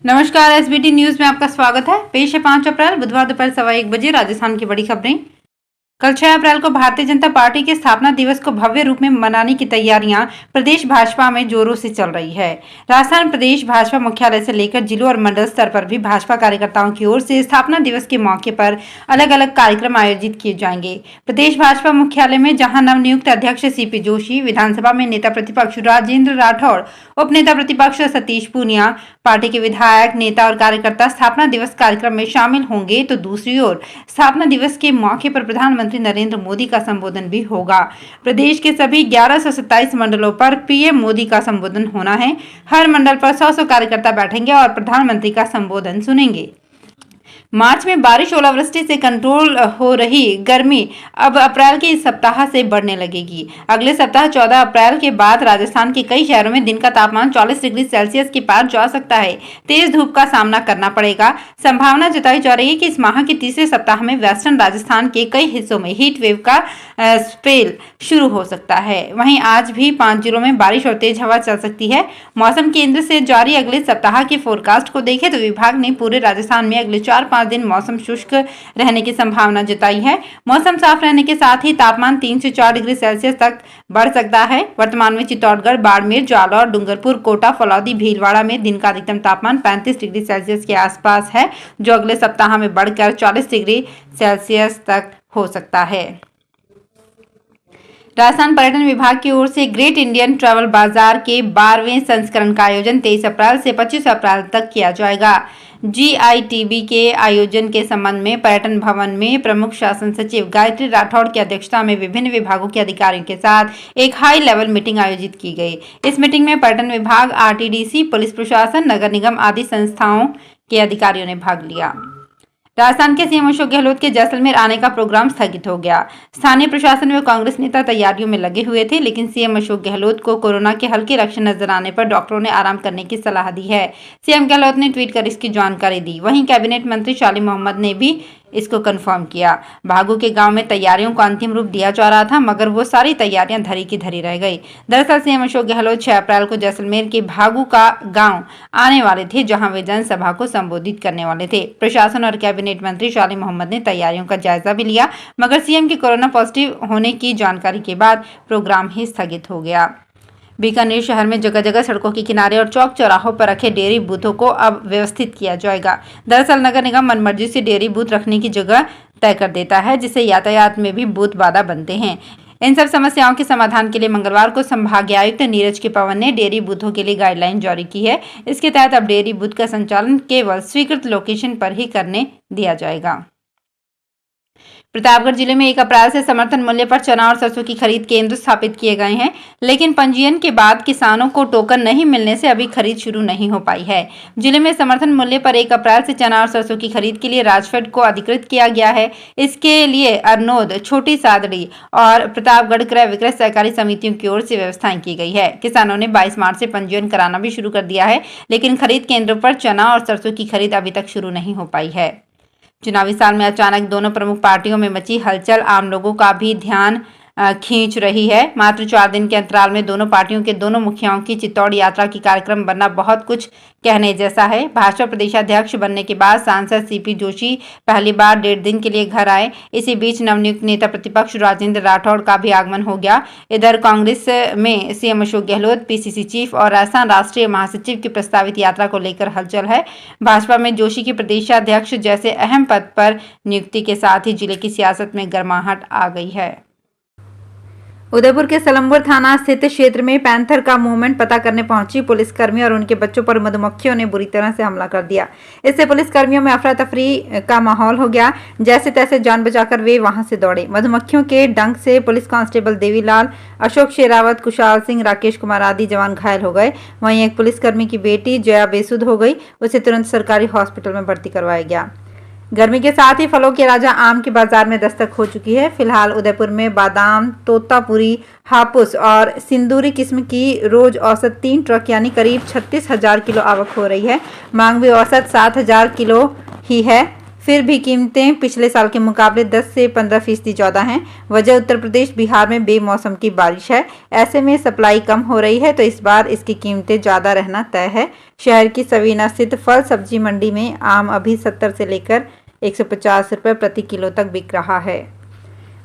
नमस्कार, SBT news में आपका स्वागत है। पेश है 5 अप्रैल बुधवार दोपहर 1:15 राजस्थान की बड़ी खबरें। कल 6 अप्रैल को भारतीय जनता पार्टी के स्थापना दिवस को भव्य रूप में मनाने की तैयारियां प्रदेश भाजपा में जोरों से चल रही है। राजस्थान प्रदेश भाजपा मुख्यालय से लेकर जिलों और मंडल स्तर पर भी भाजपा कार्यकर्ताओं की ओर से स्थापना दिवस के मौके पर अलग अलग कार्यक्रम आयोजित किए जाएंगे। प्रदेश भाजपा मुख्यालय में जहां नवनियुक्त अध्यक्ष सीपी जोशी, विधानसभा में नेता प्रतिपक्ष राजेंद्र राठौड़, उप नेता प्रतिपक्ष सतीश पूनिया, पार्टी के विधायक, नेता और कार्यकर्ता स्थापना दिवस कार्यक्रम में शामिल होंगे, तो दूसरी ओर स्थापना दिवस के मौके पर प्रधानमंत्री नरेंद्र मोदी का संबोधन भी होगा। प्रदेश के सभी 1127 मंडलों पर पीएम मोदी का संबोधन होना है। हर मंडल पर 100 कार्यकर्ता बैठेंगे और प्रधानमंत्री का संबोधन सुनेंगे। मार्च में बारिश ओलावृष्टि से कंट्रोल हो रही गर्मी अब अप्रैल के इस सप्ताह से बढ़ने लगेगी। अगले सप्ताह 14 अप्रैल के बाद राजस्थान के कई शहरों में दिन का तापमान 40 डिग्री सेल्सियस के पार जा सकता है। तेज धूप का सामना करना पड़ेगा। संभावना जताई जा रही है कि इस माह के तीसरे सप्ताह में वेस्टर्न राजस्थान के कई हिस्सों में हीट वेव का स्पेल शुरू हो सकता है। वहीं आज भी 5 जिलों में बारिश और तेज हवा चल सकती है। मौसम केंद्र से जारी अगले सप्ताह के फोरकास्ट को देखें तो विभाग ने पूरे राजस्थान में अगले 4-5 दिन मौसम शुष्क रहने की संभावना जताई है। मौसम साफ रहने के साथ ही तापमान 3 से 4 डिग्री सेल्सियस तक बढ़ सकता है। वर्तमान में चित्तौड़गढ़, बाड़मेर, जालौर, डूंगरपुर, कोटा, फलौदी, भीलवाड़ा में दिन का अधिकतम तापमान 35 डिग्री सेल्सियस के आसपास है, जो अगले सप्ताह में बढ़कर 40 डिग्री सेल्सियस तक हो सकता है। राजस्थान पर्यटन विभाग की ओर से ग्रेट इंडियन ट्रैवल बाजार के 12वें संस्करण का आयोजन 23 अप्रैल से 25 अप्रैल तक किया जाएगा। GITB के आयोजन के संबंध में पर्यटन भवन में प्रमुख शासन सचिव गायत्री राठौड़ की अध्यक्षता में विभिन्न विभागों के अधिकारियों के साथ एक हाई लेवल मीटिंग आयोजित की गई। इस मीटिंग में पर्यटन विभाग, RTDC, पुलिस प्रशासन, नगर निगम आदि संस्थाओं के अधिकारियों ने भाग लिया। राजस्थान के सीएम अशोक गहलोत के जैसलमेर आने का प्रोग्राम स्थगित हो गया। स्थानीय प्रशासन व कांग्रेस नेता तैयारियों में लगे हुए थे, लेकिन सीएम अशोक गहलोत को कोरोना के हल्के लक्षण नजर आने पर डॉक्टरों ने आराम करने की सलाह दी है। सीएम गहलोत ने ट्वीट कर इसकी जानकारी दी। वहीं कैबिनेट मंत्री शाली मोहम्मद ने भी इसको कंफर्म किया। भागू के गांव में तैयारियों को अंतिम रूप दिया जा रहा था, मगर वो सारी तैयारियां धरी की धरी रह गई। दरअसल सीएम अशोक गहलोत 6 अप्रैल को जैसलमेर के भागू का गांव आने वाले थे, जहां वे जनसभा को संबोधित करने वाले थे। प्रशासन और कैबिनेट मंत्री शाली मोहम्मद ने तैयारियों का जायजा भी लिया, मगर सीएम के कोरोना पॉजिटिव होने की जानकारी के बाद प्रोग्राम ही स्थगित हो गया। बीकानेर शहर में जगह जगह सड़कों के किनारे और चौक चौराहों पर रखे डेयरी बूथों को अब व्यवस्थित किया जाएगा। दरअसल नगर निगम मनमर्जी से डेयरी बूथ रखने की जगह तय कर देता है, जिससे यातायात में भी बूथ बाधा बनते हैं। इन सब समस्याओं के समाधान के लिए मंगलवार को संभागीय आयुक्त नीरज के पवन ने डेयरी बूथों के लिए गाइडलाइन जारी की है। इसके तहत अब डेयरी बूथ का संचालन केवल स्वीकृत लोकेशन पर ही करने दिया जाएगा। प्रतापगढ़ जिले में 1 अप्रैल से समर्थन मूल्य पर चना और सरसों की खरीद केंद्र स्थापित किए गए हैं, लेकिन पंजीयन के बाद किसानों को टोकन नहीं मिलने से अभी खरीद शुरू नहीं हो पाई है। जिले में समर्थन मूल्य पर 1 अप्रैल से चना और सरसों की खरीद के लिए राजफेड को अधिकृत किया गया है। इसके लिए अरनोद, छोटी सादड़ी और प्रतापगढ़ क्रय विक्रय सहकारी समितियों की ओर से व्यवस्थाएं की गई है। किसानों ने 22 मार्च से पंजीयन कराना भी शुरू कर दिया है, लेकिन खरीद केंद्रों पर चना और सरसों की खरीद अभी तक शुरू नहीं हो पाई है। चुनावी साल में अचानक दोनों प्रमुख पार्टियों में मची हलचल आम लोगों का भी ध्यान खींच रही है। मात्र 4 दिन के अंतराल में दोनों पार्टियों के दोनों मुखियाओं की चित्तौड़ यात्रा की कार्यक्रम बनना बहुत कुछ कहने जैसा है। भाजपा प्रदेशाध्यक्ष बनने के बाद सांसद सीपी जोशी पहली बार 1.5 दिन के लिए घर आए। इसी बीच नवनियुक्त नेता प्रतिपक्ष राजेंद्र राठौड़ का भी आगमन हो गया। इधर कांग्रेस में CM Ashok Gehlot, PCC chief और राजस्थान राष्ट्रीय महासचिव की प्रस्तावित यात्रा को लेकर हलचल है। भाजपा में जोशी की प्रदेशाध्यक्ष जैसे अहम पद पर नियुक्ति के साथ ही जिले की सियासत में गर्माहट आ गई है। उदयपुर के सलमपुर थाना स्थित क्षेत्र में पैंथर का मूवमेंट पता करने पहुंची पुलिसकर्मी और उनके बच्चों पर मधुमक्खियों ने बुरी तरह से हमला कर दिया। इससे पुलिसकर्मियों में अफरा तफरी का माहौल हो गया। जैसे तैसे जान बचाकर वे वहां से दौड़े। मधुमक्खियों के डंक से पुलिस कांस्टेबल देवीलाल, अशोक शेरावत, कुशाल सिंह, राकेश कुमार आदि जवान घायल हो गए। वहीं एक पुलिसकर्मी की बेटी जया बेसुध हो गई। उसे तुरंत सरकारी हॉस्पिटल में भर्ती करवाया गया। गर्मी के साथ ही फलों के राजा आम की बाजार में दस्तक हो चुकी है। फिलहाल उदयपुर में बादाम, तोतापुरी, हापुस और सिंदूरी किस्म की रोज औसत 3 ट्रक यानी करीब 36,000 किलो आवक हो रही है। मांग भी औसत 7,000 किलो ही है। फिर भी कीमतें पिछले साल के मुकाबले 10 से 15% ज़्यादा हैं। वजह उत्तर प्रदेश बिहार में बेमौसम की बारिश है। ऐसे में सप्लाई कम हो रही है तो इस बार इसकी कीमतें ज़्यादा रहना तय है। शहर की सवीना स्थित फल सब्जी मंडी में आम अभी 70 से लेकर 150 रुपये प्रति किलो तक बिक रहा है।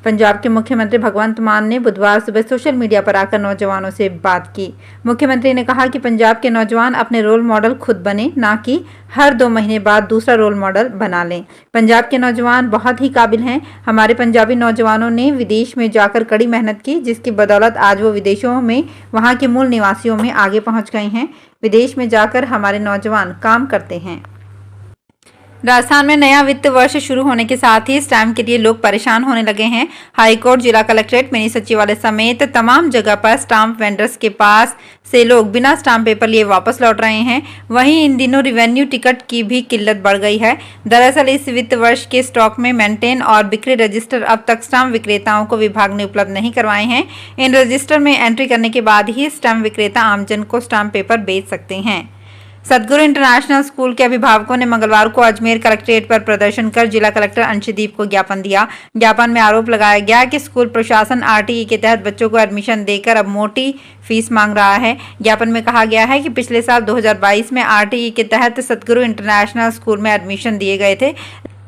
पंजाब के मुख्यमंत्री भगवंत मान ने बुधवार सुबह सोशल मीडिया पर आकर नौजवानों से बात की। मुख्यमंत्री ने कहा कि पंजाब के नौजवान अपने रोल मॉडल खुद बने, ना कि हर 2 महीने बाद दूसरा रोल मॉडल बना लें। पंजाब के नौजवान बहुत ही काबिल हैं। हमारे पंजाबी नौजवानों ने विदेश में जाकर कड़ी मेहनत की, जिसकी बदौलत आज वो विदेशों में वहाँ के मूल निवासियों में आगे पहुँच गए हैं। विदेश में जाकर हमारे नौजवान काम करते हैं। राजस्थान में नया वित्त वर्ष शुरू होने के साथ ही स्टैम्प के लिए लोग परेशान होने लगे हैं। हाईकोर्ट, जिला कलेक्ट्रेट, मिनी सचिवालय समेत तमाम जगह पर स्टाम्प वेंडर्स के पास से लोग बिना स्टाम्प पेपर लिए वापस लौट रहे हैं। वहीं इन दिनों रेवेन्यू टिकट की भी किल्लत बढ़ गई है। दरअसल इस वित्त वर्ष के स्टॉक में मेंटेन और बिक्री रजिस्टर अब तक स्टाम्प विक्रेताओं को विभाग ने उपलब्ध नहीं करवाए हैं। इन रजिस्टर में एंट्री करने के बाद ही स्टाम्प विक्रेता आमजन को स्टाम्प पेपर बेच सकते हैं। सदगुरु इंटरनेशनल स्कूल के अभिभावकों ने मंगलवार को अजमेर कलेक्ट्रेट पर प्रदर्शन कर जिला कलेक्टर अंशदीप को ज्ञापन दिया। ज्ञापन में आरोप लगाया गया कि स्कूल प्रशासन आरटीई के तहत बच्चों को एडमिशन देकर अब मोटी फीस मांग रहा है। ज्ञापन में कहा गया है कि पिछले साल 2022 में आरटीई के तहत सदगुरु इंटरनेशनल स्कूल में एडमिशन दिए गए थे,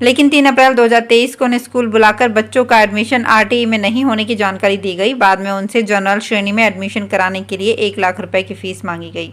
लेकिन 3 अप्रैल 2023 को उन्हें स्कूल बुलाकर बच्चों का एडमिशन आरटीई में नहीं होने की जानकारी दी गई। बाद में उनसे जनरल श्रेणी में एडमिशन कराने के लिए 1 लाख रुपए की फीस मांगी गई।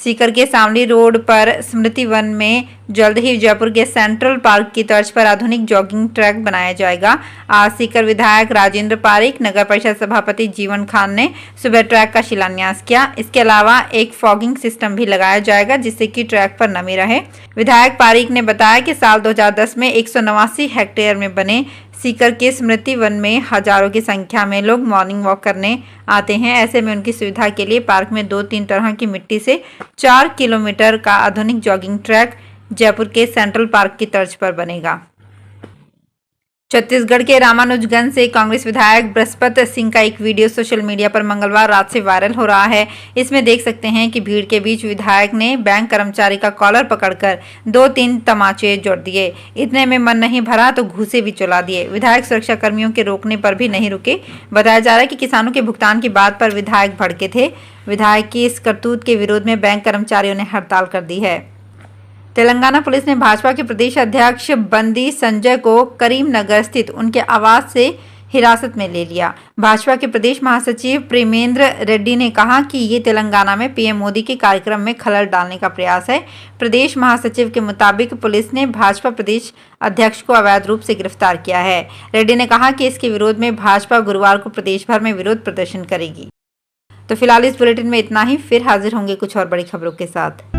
सीकर के सावली रोड पर स्मृति वन में जल्द ही जयपुर के सेंट्रल पार्क की तर्ज पर आधुनिक जॉगिंग ट्रैक बनाया जाएगा। आज सीकर विधायक राजेंद्र पारिक, नगर परिषद सभापति जीवन खान ने सुबह ट्रैक का शिलान्यास किया। इसके अलावा एक फॉगिंग सिस्टम भी लगाया जाएगा, जिससे कि ट्रैक पर नमी रहे। विधायक पारिक ने बताया कि साल 2010 में 189 हेक्टेयर में बने सीकर के स्मृति वन में हजारों की संख्या में लोग मॉर्निंग वॉक करने आते हैं। ऐसे में उनकी सुविधा के लिए पार्क में 2-3 तरह की मिट्टी से 4 किलोमीटर का आधुनिक जॉगिंग ट्रैक जयपुर के सेंट्रल पार्क की तर्ज पर बनेगा। छत्तीसगढ़ के रामानुजगंज से कांग्रेस विधायक बृहस्पत सिंह का एक वीडियो सोशल मीडिया पर मंगलवार रात से वायरल हो रहा है। इसमें देख सकते हैं कि भीड़ के बीच विधायक ने बैंक कर्मचारी का कॉलर पकड़कर 2-3 तमाचे जोड़ दिए। इतने में मन नहीं भरा तो घूसे भी चला दिए। विधायक सुरक्षा कर्मियों के रोकने पर भी नहीं रुके। बताया जा रहा है कि किसानों के भुगतान की बात पर विधायक भड़के थे। विधायक की इस करतूत के विरोध में बैंक कर्मचारियों ने हड़ताल कर दी है। तेलंगाना पुलिस ने भाजपा के प्रदेश अध्यक्ष बंदी संजय को करीमनगर स्थित उनके आवास से हिरासत में ले लिया। भाजपा के प्रदेश महासचिव प्रेमेंद्र रेड्डी ने कहा कि ये तेलंगाना में पीएम मोदी के कार्यक्रम में खलल डालने का प्रयास है। प्रदेश महासचिव के मुताबिक पुलिस ने भाजपा प्रदेश अध्यक्ष को अवैध रूप से गिरफ्तार किया है। रेड्डी ने कहा कि इसके विरोध में भाजपा गुरुवार को प्रदेश भर में विरोध प्रदर्शन करेगी। तो फिलहाल इस बुलेटिन में इतना ही। फिर हाजिर होंगे कुछ और बड़ी खबरों के साथ।